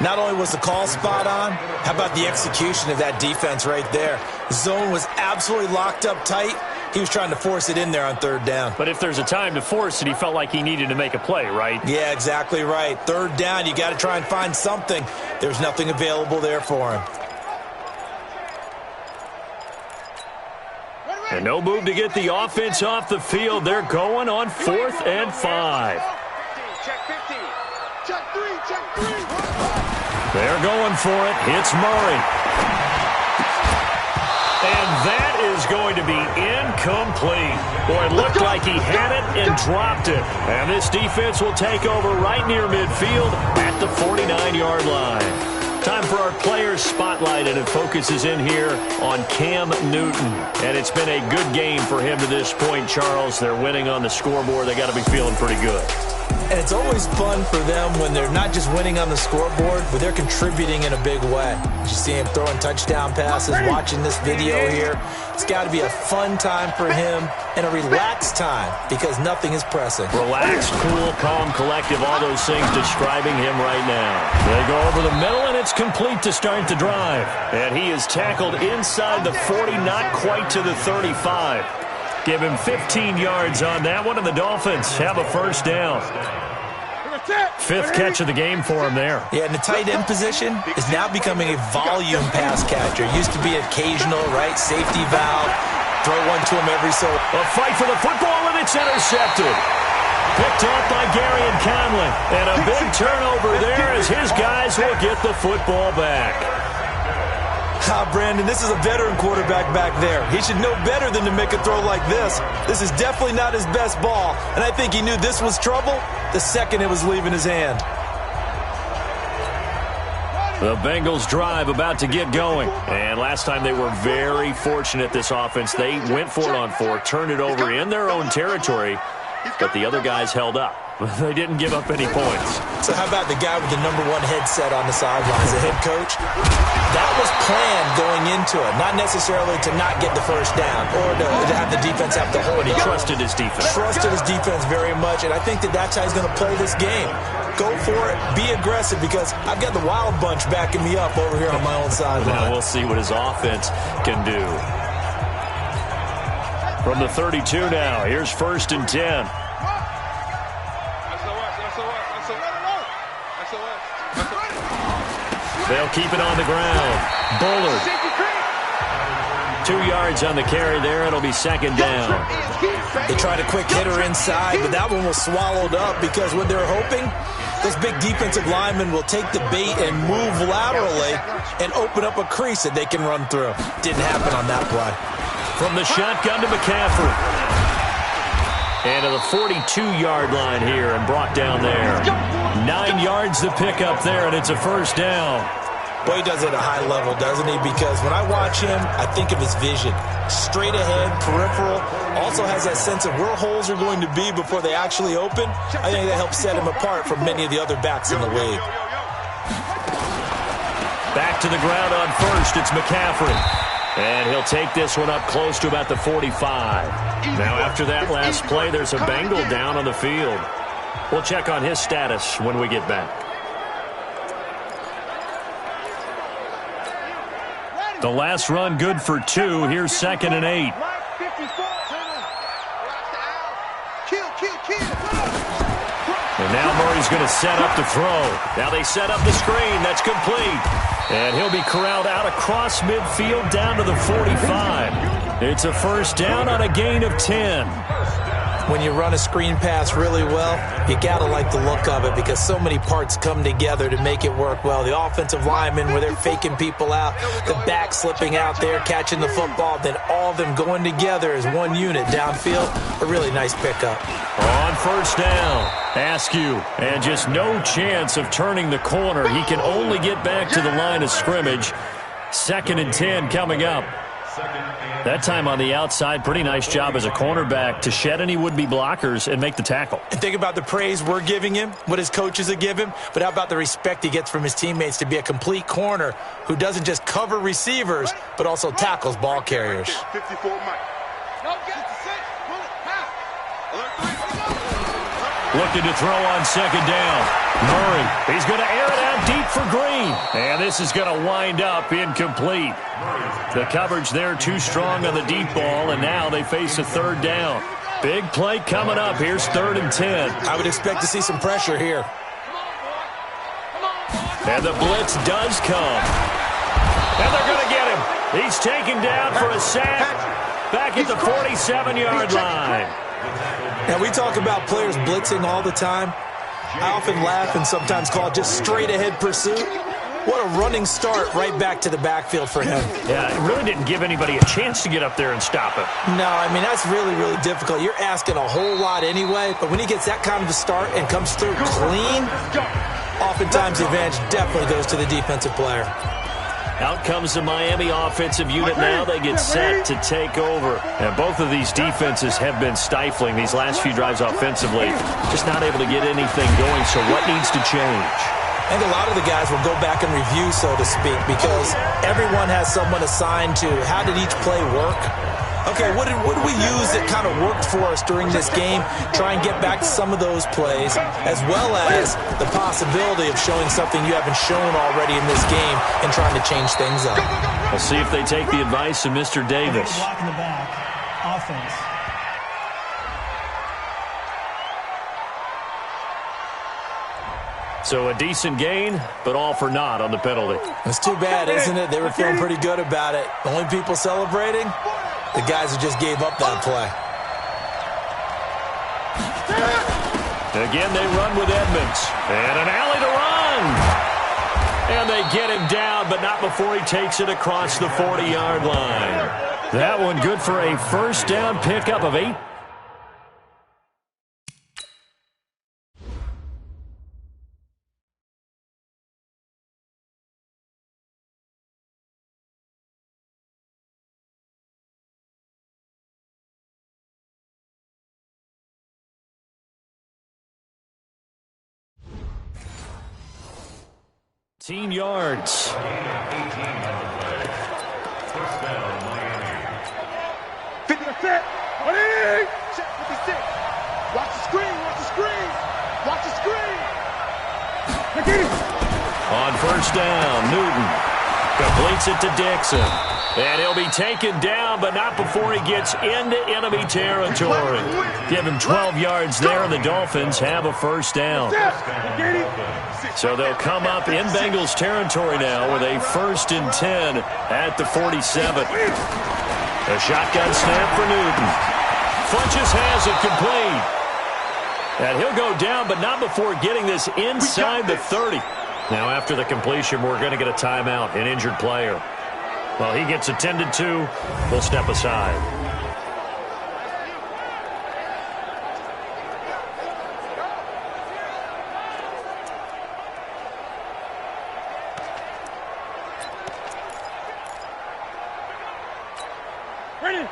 Not only was the call spot on, how about the execution of that defense right there? Zone was absolutely locked up tight. He was trying to force it in there on 3rd down. But if there's a time to force it, he felt like he needed to make a play, right? Yeah, exactly right. 3rd down, you got to try and find something. There's nothing available there for him. And no move to get the offense off the field. They're going on 4th and 5. Check 15. Check 3. They're going for it. It's Murray. And that is going to be incomplete. Boy, it looked like he had it and dropped it. And this defense will take over right near midfield at the 49-yard line. Time for our players' spotlight, and it focuses in here on Cam Newton. And it's been a good game for him to this point, Charles. They're winning on the scoreboard. They got to be feeling pretty good. And it's always fun for them when they're not just winning on the scoreboard, but they're contributing in a big way. You see him throwing touchdown passes, watching this video here. It's got to be a fun time for him and a relaxed time because nothing is pressing. Relaxed, cool, calm, collective, all those things describing him right now. They go over the middle, and it's complete to start the drive. And he is tackled inside the 40, not quite to the 35. Give him 15 yards on that one, and the Dolphins have a first down. Fifth catch of the game for him there. Yeah, and the tight end position is now becoming a volume pass catcher. Used to be occasional, right, safety valve, throw one to him every so. A fight for the football, and it's intercepted. Picked off by Gary and Conley. And a big turnover there as his guys will get the football back. Brandon, this is a veteran quarterback back there. He should know better than to make a throw like this. This is definitely not his best ball, and I think he knew this was trouble the second it was leaving his hand. The Bengals drive about to get going. And last time they were very fortunate, this offense. They went for it on 4, turned it over in their own territory, but the other guys held up. They didn't give up any points. So how about the guy with the #1 headset on the sidelines, the head coach? That was planned going into it, not necessarily to not get the first down or to have the defense have to hold it. He trusted his defense. Trusted his defense very much, and I think that's how he's going to play this game. Go for it, be aggressive, because I've got the wild bunch backing me up over here on my own sideline. Now we'll see what his offense can do. From the 32 now, here's 1st and 10. They'll keep it on the ground. Bullard. 2 yards on the carry there. It'll be 2nd down. They tried a quick hitter inside, but that one was swallowed up because what they're hoping, those big defensive linemen will take the bait and move laterally and open up a crease that they can run through. Didn't happen on that play. From the shotgun to McCaffrey. And to the 42-yard line here and brought down there. 9 yards to pick up there, and it's a first down. Boy, he does it at a high level, doesn't he? Because when I watch him, I think of his vision. Straight ahead, peripheral. Also has that sense of where holes are going to be before they actually open. I think that helps set him apart from many of the other backs in the league. Back to the ground on 1st. It's McCaffrey. And he'll take this one up close to about the 45. Now, after that last play, there's a Bengal down on the field. We'll check on his status when we get back. The last run good for 2. Here's 2nd and 8. And now Murray's going to set up to throw. Now they set up the screen. That's complete. And he'll be corralled out across midfield down to the 45. It's a first down on a gain of 10. When you run a screen pass really well, you got to like the look of it because so many parts come together to make it work well. The offensive linemen, where they're faking people out, the back slipping out there, catching the football, then all of them going together as one unit downfield. A really nice pickup. On first down, Askew, and just no chance of turning the corner. He can only get back to the line of scrimmage. 2nd and 10 coming up. That time on the outside, pretty nice job as a cornerback to shed any would-be blockers and make the tackle. And think about the praise we're giving him, what his coaches have given him, but how about the respect he gets from his teammates to be a complete corner who doesn't just cover receivers, but also tackles ball carriers. 54 Mike. Looking to throw on 2nd down. Murray, he's going to air it out deep for Green. And this is going to wind up incomplete. The coverage there too strong on the deep ball, and now they face a 3rd down. Big play coming up. Here's 3rd and 10. I would expect to see some pressure here. And the blitz does come. And they're going to get him. He's taken down for a sack back at the 47-yard line. Now, we talk about players blitzing all the time. I often laugh and sometimes call it just straight-ahead pursuit. What a running start right back to the backfield for him. Yeah, it really didn't give anybody a chance to get up there and stop him. No, I mean, that's really, really difficult. You're asking a whole lot anyway, but when he gets that kind of a start and comes through clean, oftentimes the advantage definitely goes to the defensive player. Out comes the Miami offensive unit now. They get set to take over. And both of these defenses have been stifling these last few drives offensively. Just not able to get anything going, so what needs to change? I think a lot of the guys will go back and review, so to speak, because everyone has someone assigned to how did each play work. Okay, what did we use that kind of worked for us during this game? Try and get back to some of those plays, as well as the possibility of showing something you haven't shown already in this game and trying to change things up. We'll see if they take the advice of Mr. Davis. Block in the back. Offense. So a decent gain, but all for naught on the penalty. It's too bad, isn't it? They were feeling pretty good about it. The only people celebrating? The guys who just gave up that play. Again, they run with Edmonds. And an alley to run. And they get him down, but not before he takes it across the 40-yard line. That one good for a first down pickup of 8. Yards. First down, Miami. 50%. Ready? Check 56. Watch the screen. Watch the screen. Watch the screen. On first down, Newton completes it to Dixon. And he'll be taken down, but not before he gets into enemy territory. Give him 12 yards there, and the Dolphins have a first down. So they'll come up in Bengals territory now with a 1st and 10 at the 47. A shotgun snap for Newton. Funches has it complete. And he'll go down, but not before getting this inside the 30. Now after the completion, we're going to get a timeout, an injured player. Well, he gets attended to. We'll step aside. Ready?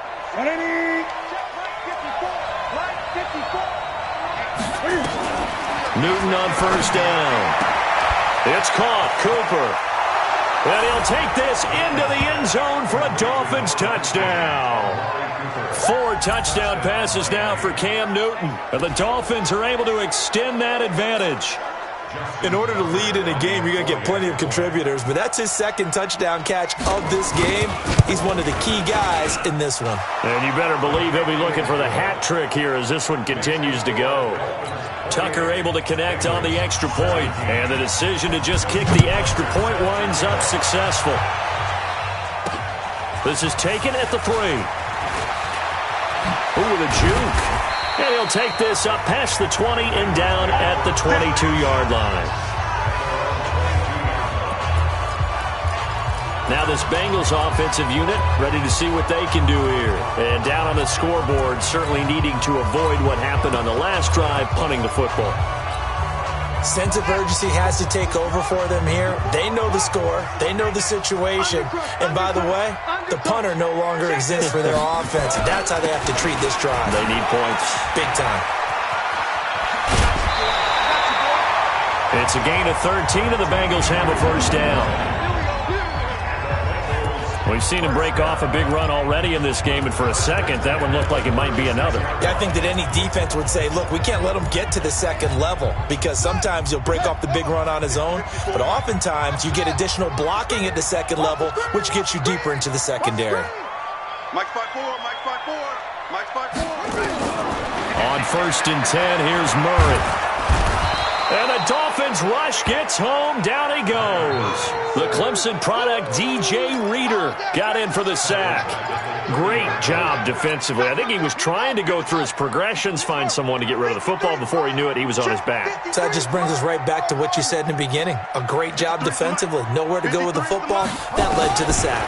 Newton on first down. It's caught. Cooper. And he'll take this into the end zone for a Dolphins touchdown. 4 touchdown passes now for Cam Newton. And the Dolphins are able to extend that advantage. In order to lead in a game, you're going to get plenty of contributors, but that's his 2nd touchdown catch of this game. He's one of the key guys in this one. And you better believe he'll be looking for the hat trick here as this one continues to go. Tucker able to connect on the extra point, and the decision to just kick the extra point winds up successful. This is taken at the 3. Ooh, the juke. And he'll take this up past the 20 and down at the 22-yard line. Now this Bengals offensive unit ready to see what they can do here. And down on the scoreboard, certainly needing to avoid what happened on the last drive, punting the football. Sense of urgency has to take over for them here. They know the score. They know the situation. And by the way, the punter no longer exists for their offense. And that's how they have to treat this drive. They need points. Big time. It's a gain of 13, and the Bengals have a first down. We've seen him break off a big run already in this game, and for a second, that one looked like it might be another. Yeah, I think that any defense would say, look, we can't let him get to the second level, because sometimes he'll break off the big run on his own, but oftentimes you get additional blocking at the second level, which gets you deeper into the secondary. Mike 5-4, Mike 5-4, Mike 5-4. On first and 10, here's Murray. And the Dolphins rush gets home. Down he goes. The Clemson product, DJ Reader, got in for the sack. Great job defensively. I think he was trying to go through his progressions, find someone to get rid of the football. Before he knew it, he was on his back. So that just brings us right back to what you said in the beginning. A great job defensively. Nowhere to go with the football. That led to the sack.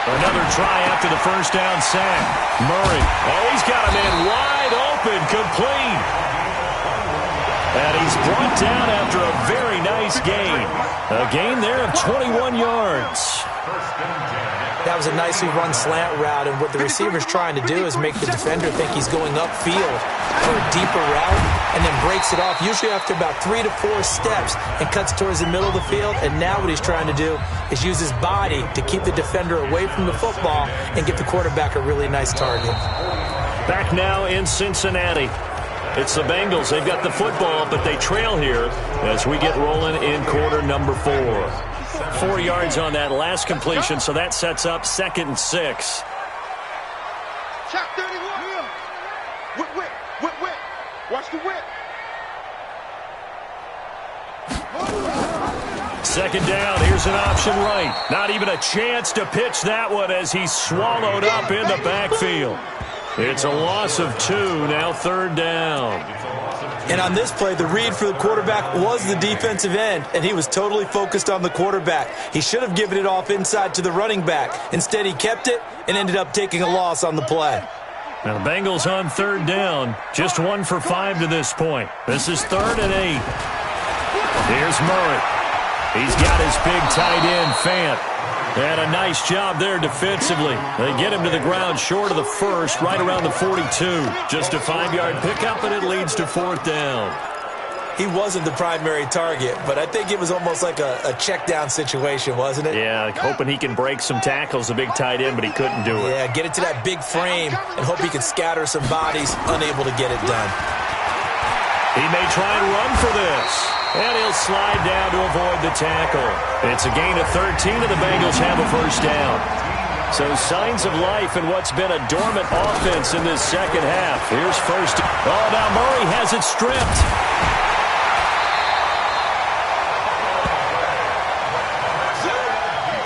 Another try after the first down sack. Murray. Oh, he's got a man wide open, complete. And he's brought down after a very nice gain. A gain there of 21 yards. That was a nicely run slant route, and what the receiver's trying to do is make the defender think he's going upfield for a deeper route and then breaks it off, usually after about 3 to 4 steps, and cuts towards the middle of the field. And now what he's trying to do is use his body to keep the defender away from the football and get the quarterback a really nice target. Back now in Cincinnati. It's the Bengals. They've got the football, but they trail here as we get rolling in quarter number 4. 4 yards on that last completion, so that sets up 2nd and 6. Chop 31. Whip. Watch the whip. 2nd down. Here's an option right. Not even a chance to pitch that one as he's swallowed up in the backfield. It's a loss of 2, now 3rd down. And on this play, the read for the quarterback was the defensive end, and he was totally focused on the quarterback. He should have given it off inside to the running back. Instead, he kept it and ended up taking a loss on the play. Now the Bengals on 3rd down, just 1 for 5 to this point. This is 3rd and 8. Here's Murray. He's got his big tight end, Fant. And a nice job there defensively. They get him to the ground short of the first, right around the 42. Just a 5-yard pickup, and it leads to 4th down. He wasn't the primary target, but I think it was almost like a check down situation, wasn't it? Yeah, hoping he can break some tackles, the big tight end, but he couldn't do it. Yeah, get it to that big frame and hope he can scatter some bodies, unable to get it done. He may try and run for this. And he'll slide down to avoid the tackle. It's a gain of 13, and the Bengals have a 1st down. So signs of life in what's been a dormant offense in this 2nd half. Here's 1st. Oh, now Murray has it stripped.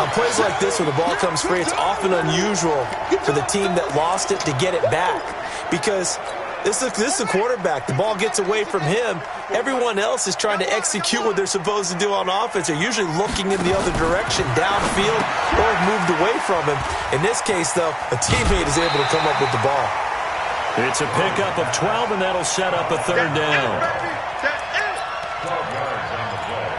On plays like this, when the ball comes free, it's often unusual for the team that lost it to get it back. Because this is a quarterback. The ball gets away from him. Everyone else is trying to execute what they're supposed to do on offense. They're usually looking in the other direction, downfield, or have moved away from him. In this case, though, a teammate is able to come up with the ball. It's a pickup of 12, and that'll set up a 3rd down. 12 yards on the play.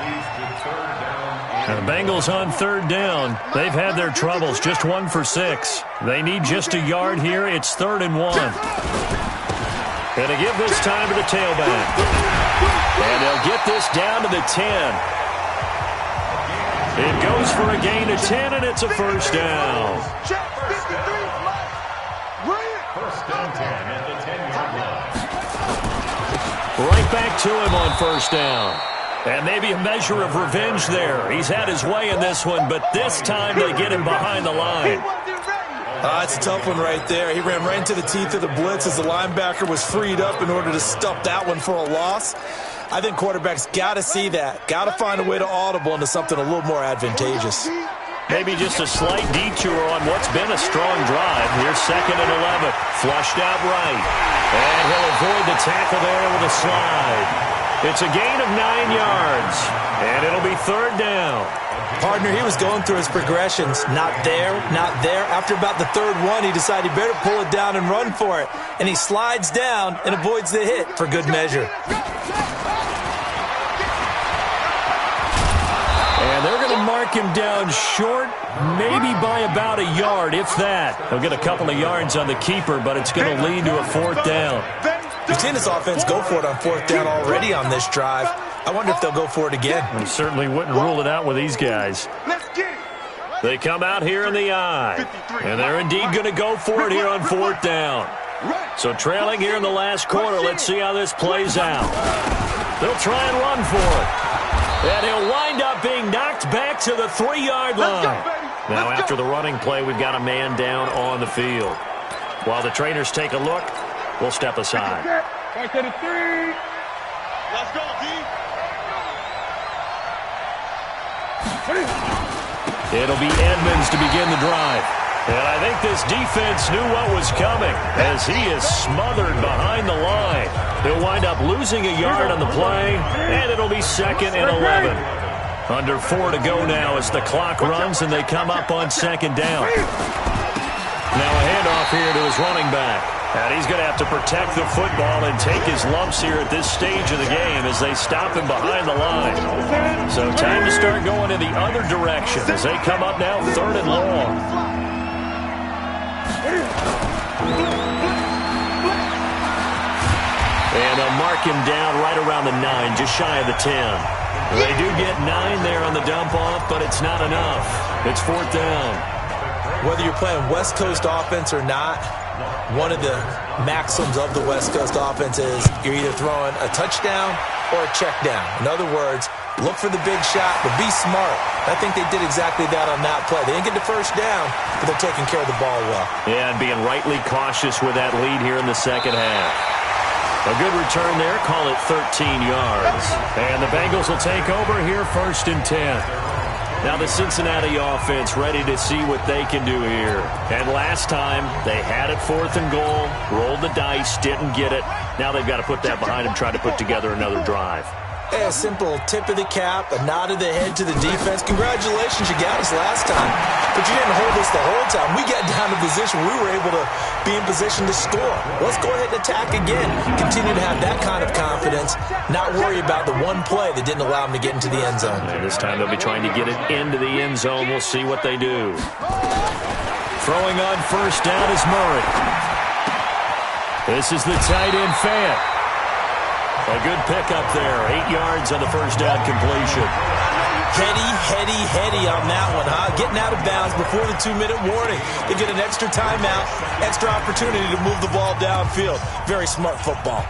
Leads to 3rd down. And the Bengals on 3rd down. They've had their troubles, just 1 for 6. They need just a yard here. It's 3rd and 1. And to give this time to the tailback. And they'll get this down to the 10. It goes for a gain of 10, and it's a 1st down. 1st and 10 at the 10-yard line. Right back to him on 1st down. And maybe a measure of revenge there. He's had his way in this one, but this time they get him behind the line. It's a tough one right there. He ran right into the teeth of the blitz as the linebacker was freed up in order to stop that one for a loss. I think quarterbacks got to see that. Got to find a way to audible into something a little more advantageous. Maybe just a slight detour on what's been a strong drive. Here's 2nd and 11. Flushed out right. And he'll avoid the tackle there with a slide. It's a gain of 9 yards. And it'll be 3rd down. Partner, he was going through his progressions. Not there, not there. After about the 3rd one, he decided he better pull it down and run for it. And he slides down and avoids the hit for good measure. And they're going to mark him down short, maybe by about a yard, if that. He'll get a couple of yards on the keeper, but it's going to lead to a 4th down. We've seen this offense go for it on 4th down already on this drive. I wonder if they'll go for it again. We certainly wouldn't rule it out with these guys. They come out here in the eye, and they're indeed going to go for it here on 4th down. So trailing here in the last quarter, let's see how this plays out. They'll try and run for it. And he'll wind up being knocked back to the 3-yard line. Now after the running play, we've got a man down on the field. While the trainers take a look, we'll step aside. Let's go, D. It'll be Edmonds to begin the drive. And I think this defense knew what was coming as he is smothered behind the line. He'll wind up losing a yard on the play, and it'll be 2nd and 11. Under 4 to go now as the clock runs and they come up on 2nd down. Now a handoff here to his running back. And he's going to have to protect the football and take his lumps here at this stage of the game as they stop him behind the line. So time to start going in the other direction as they come up now 3rd and long. And they'll mark him down right around the 9, just shy of the 10. They do get 9 there on the dump-off, but it's not enough. It's 4th down. Whether you're playing West Coast offense or not, one of the maxims of the West Coast offense is you're either throwing a touchdown or a check down. In other words, look for the big shot, but be smart. I think they did exactly that on that play. They didn't get the first down, but they're taking care of the ball well. Yeah, and being rightly cautious with that lead here in the second half. A good return there, call it 13 yards. And the Bengals will take over here 1st and 10. Now the Cincinnati offense ready to see what they can do here. And last time, they had it 4th and goal, rolled the dice, didn't get it. Now they've got to put that behind them, try to put together another drive. A simple tip of the cap, a nod of the head to the defense. Congratulations, you got us last time. But you didn't hold us the whole time. We got down to position. We were able to be in position to score. Let's go ahead and attack again. Continue to have that kind of confidence. Not worry about the one play that didn't allow them to get into the end zone. And this time they'll be trying to get it into the end zone. We'll see what they do. Throwing on 1st down is Murray. This is the tight end Fant. A good pickup there. 8 yards on the 1st down completion. Heady on that one, huh? Getting out of bounds before the 2-minute warning. They get an extra timeout, extra opportunity to move the ball downfield. Very smart football.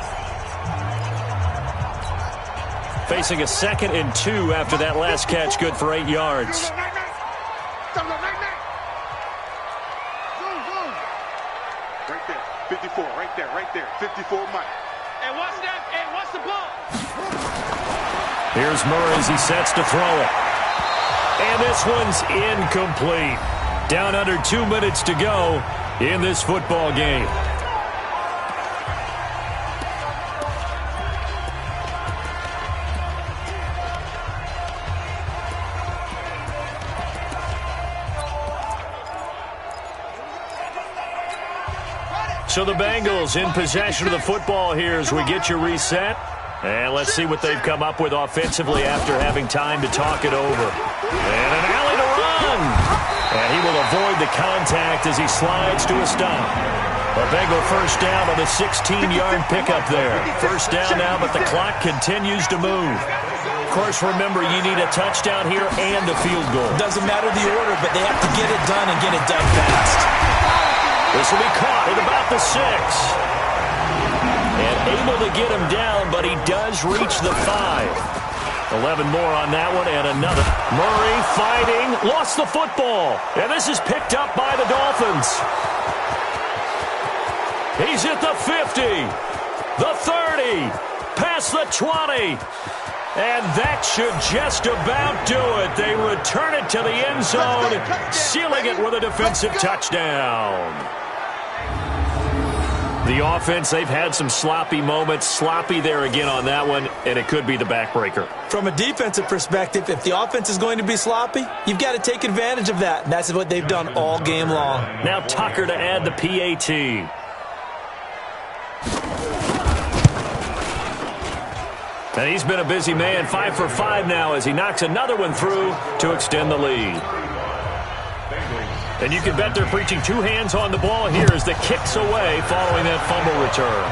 Facing a 2nd and 2 after that last catch, good for 8 yards. Right there, 54, right there, 54 Mike. And what's that? And what's the ball? Here's Murray as he sets to throw it. And this one's incomplete. Down under 2 minutes to go in this football game. So the Bengals in possession of the football here as we get you reset. And let's see what they've come up with offensively after having time to talk it over. And an alley to run. And he will avoid the contact as he slides to a stop. A Bengal 1st down on the 16-yard pickup there. 1st down now, but the clock continues to move. Of course, remember, you need a touchdown here and a field goal. Doesn't matter the order, but they have to get it done and get it done fast. This will be caught at about the 6. And able to get him down, but he does reach the 5. 11 more on that one and another. Murray fighting, lost the football. And this is picked up by the Dolphins. He's at the 50, the 30, past the 20. And that should just about do it. They return it to the end zone, sealing it with a defensive touchdown. The offense, they've had some sloppy moments. Sloppy there again on that one, and it could be the backbreaker. From a defensive perspective, if the offense is going to be sloppy, you've got to take advantage of that. And that's what they've done all game long. Now Tucker to add the PAT. And he's been a busy man, 5 for 5 now as he knocks another one through to extend the lead. And you can bet they're preaching 2 hands on the ball here as the kick's away following that fumble return.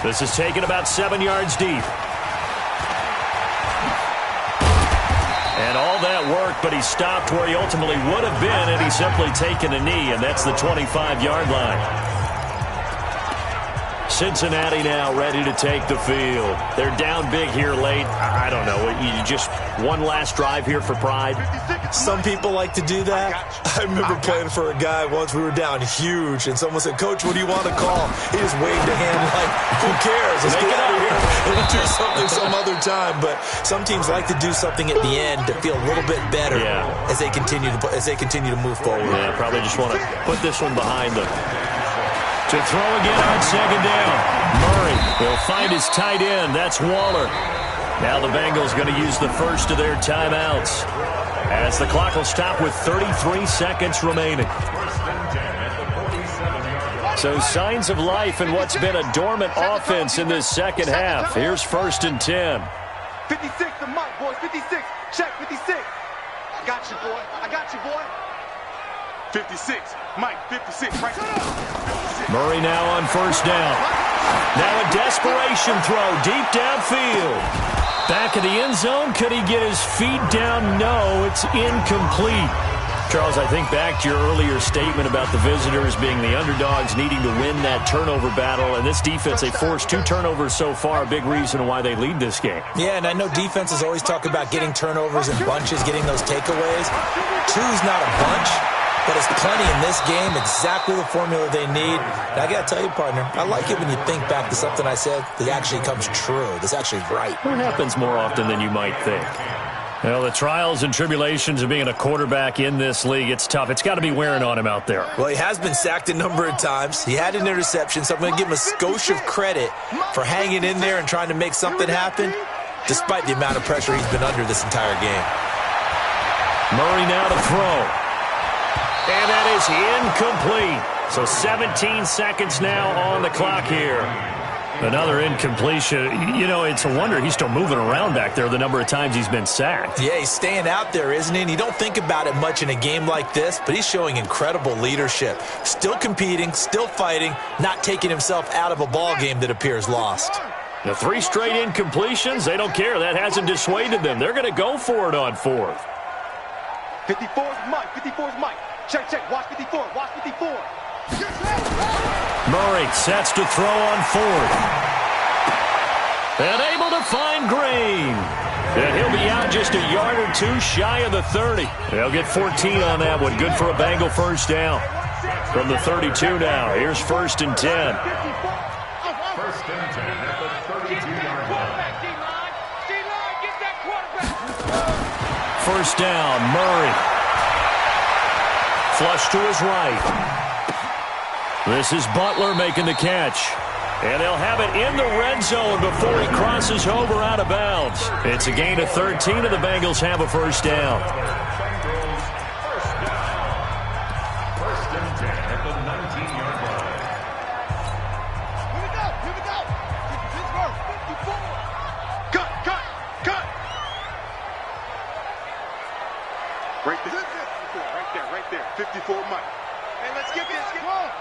This is taken about 7 yards deep. And all that work, but he stopped where he ultimately would have been had he simply taken a knee, and that's the 25-yard line. Cincinnati now ready to take the field. They're down big here late. I don't know. You just one last drive here for pride. Some people like to do that. I remember playing for a guy once. We were down huge, and someone said, "Coach, what do you want to call?" He just waved a hand like, "Who cares? Let's get out of here and do something some other time." But some teams like to do something at the end to feel a little bit better as they continue to move forward. Yeah, probably just want to put this one behind them. To throw again on 2nd down. Murray will find his tight end. That's Waller. Now the Bengals going to use the first of their timeouts as the clock will stop with 33 seconds remaining. So signs of life in what's been a dormant offense in this second half. Here's 1st and 10. 56 to Mike, boys. 56. Check 56. I got you, boy. I got you, boy. 56. Mike, 56. Right there. Murray now on 1st down. Now a desperation throw deep downfield. Back of the end zone. Could he get his feet down? No, it's incomplete. Charles, I think back to your earlier statement about the visitors being the underdogs, needing to win that turnover battle. And this defense, they forced 2 turnovers so far, a big reason why they lead this game. Yeah, and I know defenses always talk about getting turnovers in bunches, getting those takeaways. 2's not a bunch, but it's plenty in this game, exactly the formula they need. And I got to tell you, partner, I like it when you think back to something I said that actually comes true, that's actually right. It happens more often than you might think. Well, the trials and tribulations of being a quarterback in this league, it's tough. It's got to be wearing on him out there. Well, he has been sacked a number of times. He had an interception, so I'm going to give him a skosh of credit for hanging in there and trying to make something happen, despite the amount of pressure he's been under this entire game. Murray now to throw. And that is incomplete. So 17 seconds now on the clock here. Another incompletion. You know, it's a wonder he's still moving around back there the number of times he's been sacked. Yeah, he's staying out there, isn't he? And you don't think about it much in a game like this, but he's showing incredible leadership. Still competing, still fighting, not taking himself out of a ball game that appears lost. The 3 straight incompletions, they don't care. That hasn't dissuaded them. They're going to go for it on 4th. 54's Mike. 54's Mike. Check, check. Watch 54. Watch 54. Murray sets to throw on 4th. And able to find Green. And he'll be out just a yard or 2 shy of the 30. They'll get 14 on that one. Good for a Bengal 1st down. From the 32 now. Here's 1st and 10. 1st and 10 at the 32-yard line. 1st down, Murray. Flush to his right. This is Butler making the catch. And they'll have it in the red zone before he crosses over out of bounds. It's a gain of 13, and the Bengals have a 1st down. Bengals 1st down. 1st and 10 at the 19-yard line. Here we go. Here we go. Pittsburgh, 54. Cut, cut, cut. Right there. Right there, right there. 54 Mike. Hey, let's get this. Get on.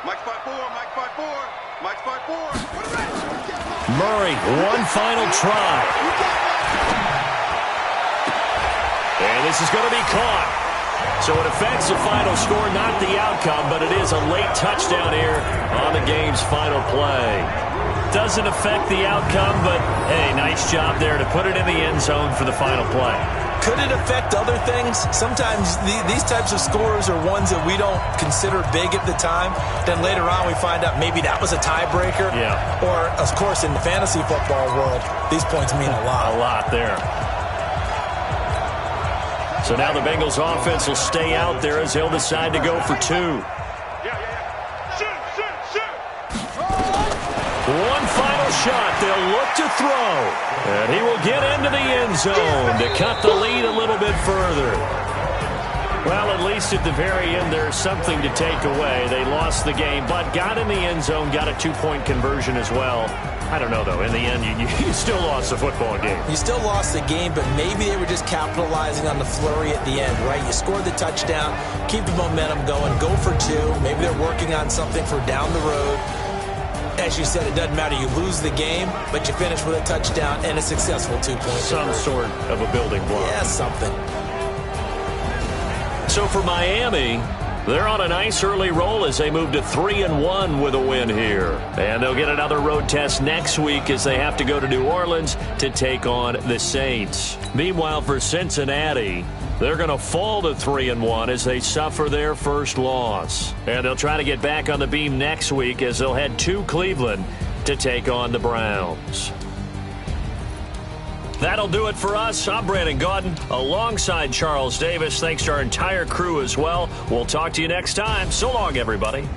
Mike's 5'4", Mike's 5'4", Mike's 5'4". Murray, one final try. And this is going to be caught. So it affects the final score, not the outcome, but it is a late touchdown here on the game's final play. Doesn't affect the outcome, but, hey, nice job there to put it in the end zone for the final play. Could it affect other things? Sometimes these types of scores are ones that we don't consider big at the time. Then later on we find out maybe that was a tiebreaker. Yeah. Or, of course, in the fantasy football world, these points mean a lot. A lot there. So now the Bengals offense will stay out there as they'll decide to go for 2. One final shot. They'll look to throw. And he will get into the end zone to cut the lead a little bit further. Well, at least at the very end, there's something to take away. They lost the game, but got in the end zone, got a 2-point conversion as well. I don't know, though. In the end, you still lost the football game. You still lost the game, but maybe they were just capitalizing on the flurry at the end, right? You scored the touchdown, keep the momentum going, go for 2. Maybe they're working on something for down the road. As you said, it doesn't matter. You lose the game, but you finish with a touchdown and a successful 2-point. Some sort of a building block. Yeah, something. So for Miami, they're on a nice early roll as they move to 3-1 with a win here. And they'll get another road test next week as they have to go to New Orleans to take on the Saints. Meanwhile, for Cincinnati, they're going to fall to 3-1 as they suffer their first loss. And they'll try to get back on the beam next week as they'll head to Cleveland to take on the Browns. That'll do it for us. I'm Brandon Gaudin alongside Charles Davis. Thanks to our entire crew as well. We'll talk to you next time. So long, everybody.